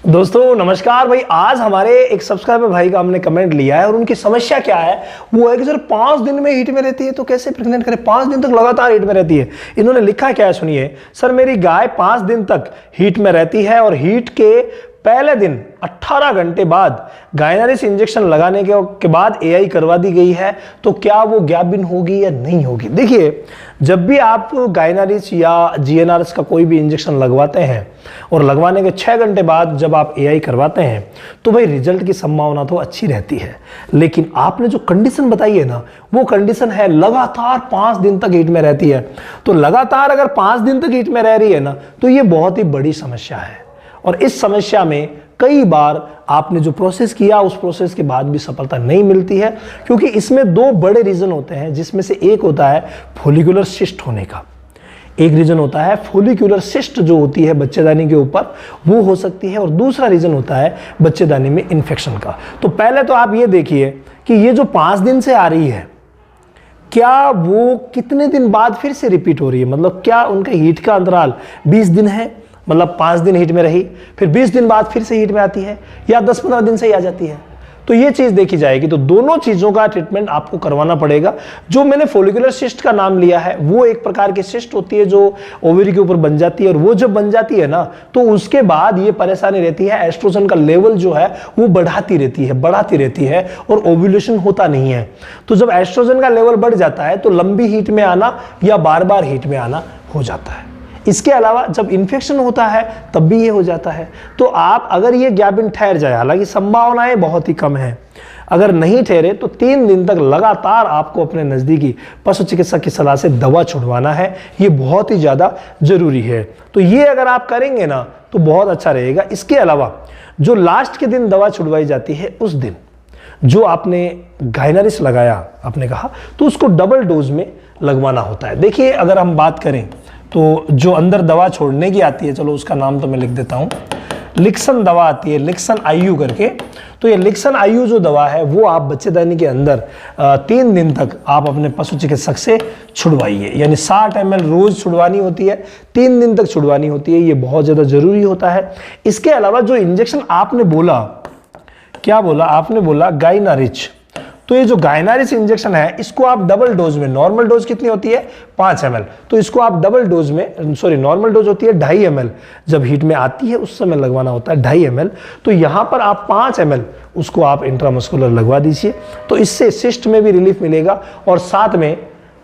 दोस्तों नमस्कार भाई। आज हमारे एक सब्सक्राइबर भाई का हमने कमेंट लिया है और उनकी समस्या क्या है वो है कि सर 5 दिन में हीट में रहती है तो कैसे प्रेग्नेंट करें, 5 दिन तक लगातार हीट में रहती है। इन्होंने लिखा क्या है सुनिए। सर मेरी गाय 5 दिन तक हीट में रहती है और हीट के पहले दिन 18 घंटे बाद गायनारिस इंजेक्शन लगाने के बाद एआई करवा दी गई है, तो क्या वो गैबिन होगी या नहीं होगी। देखिए, जब भी आप गायनारिस या जीएनआरएस का कोई भी इंजेक्शन लगवाते हैं और लगवाने के 6 घंटे बाद जब आप एआई करवाते हैं तो भाई रिजल्ट की संभावना तो अच्छी रहती है। लेकिन आपने जो कंडीशन बताई है ना, वो कंडीशन है लगातार 5 दिन तक हीट में रहती है। तो लगातार अगर 5 दिन तक हीट में रह रही है ना, तो ये बहुत ही बड़ी समस्या है। और इस समस्या में कई बार आपने जो प्रोसेस किया उस प्रोसेस के बाद भी सफलता नहीं मिलती है, क्योंकि इसमें 2 बड़े रीजन होते हैं, जिसमें से एक होता है फॉलिकुलर सिस्ट होने का। एक रीजन होता है फॉलिकुलर सिस्ट जो होती है बच्चेदानी के ऊपर, वो हो सकती है, और दूसरा रीजन होता है बच्चेदानी में इन्फेक्शन का। तो पहले तो आप ये देखिए कि ये जो 5 दिन से आ रही है, क्या वो कितने दिन बाद फिर से रिपीट हो रही है। मतलब क्या उनका हीट का अंतराल 20 दिन है, मतलब 5 दिन हीट में रही, फिर 20 दिन बाद फिर से हीट में आती है, या 10-15 दिन से ही आ जाती है। तो ये चीज देखी जाएगी। तो दोनों चीजों का ट्रीटमेंट आपको करवाना पड़ेगा। जो मैंने फॉलिकुलर सिस्ट का नाम लिया है, वो एक प्रकार की सिस्ट होती है जो ओवरी के ऊपर बन जाती है, और वो जब बन जाती है ना, तो उसके बाद ये परेशानी रहती है, एस्ट्रोजन का लेवल जो है वो बढ़ती रहती है और ओव्यूलेशन होता नहीं है। तो जब एस्ट्रोजन का लेवल बढ़ जाता है तो लंबी हीट में आना या बार बार हीट में आना हो जाता है। इसके अलावा जब इन्फेक्शन होता है तब भी ये हो जाता है। तो आप अगर ये गैबिन ठहर जाए, हालांकि संभावनाएं बहुत ही कम है, अगर नहीं ठहरे तो 3 दिन तक लगातार आपको अपने नज़दीकी पशु चिकित्सक की सलाह से दवा छुड़वाना है। ये बहुत ही ज़्यादा जरूरी है। तो ये अगर आप करेंगे ना तो बहुत अच्छा रहेगा। इसके अलावा जो लास्ट के दिन दवा छुड़वाई जाती है, उस दिन जो आपने गायनारिस लगाया, आपने कहा, तो उसको डबल डोज में लगवाना होता है। देखिए, अगर हम बात करें तो जो अंदर दवा छोड़ने की आती है, चलो उसका नाम तो मैं लिख देता हूं, लिक्सन दवा आती है, लिक्सन आईयू करके। तो ये लिक्सन आईयू जो दवा है वो आप बच्चेदानी के अंदर 3 दिन तक आप अपने पशु चिकित्सक से छुड़वाइए। यानी 60 ml रोज छुड़वानी होती है, 3 दिन तक छुड़वानी होती है। ये बहुत ज़्यादा जरूरी होता है। इसके अलावा जो इंजेक्शन आपने बोला, क्या बोला आपने, बोला गायनारिच। तो ये जो गायनारिस इंजेक्शन है, इसको आप डबल डोज में, नॉर्मल डोज कितनी होती है 5 ml, तो इसको आप डबल डोज में, सॉरी नॉर्मल डोज होती है 2.5 ml, जब हीट में आती है उस समय लगवाना होता है 2.5 ml। तो यहाँ पर आप 5 ml उसको आप इंट्रामस्कुलर लगवा दीजिए। तो इससे सिस्ट में भी रिलीफ मिलेगा और साथ में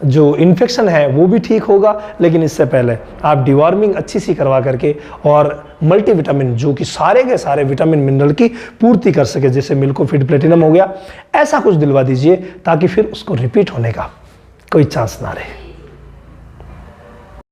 जो इन्फेक्शन है वो भी ठीक होगा। लेकिन इससे पहले आप डिवॉर्मिंग अच्छी सी करवा करके और मल्टीविटामिन, जो कि सारे के सारे विटामिन मिनरल की पूर्ति कर सके, जैसे मिल्कोफिट प्लेटिनम हो गया, ऐसा कुछ दिलवा दीजिए ताकि फिर उसको रिपीट होने का कोई चांस ना रहे।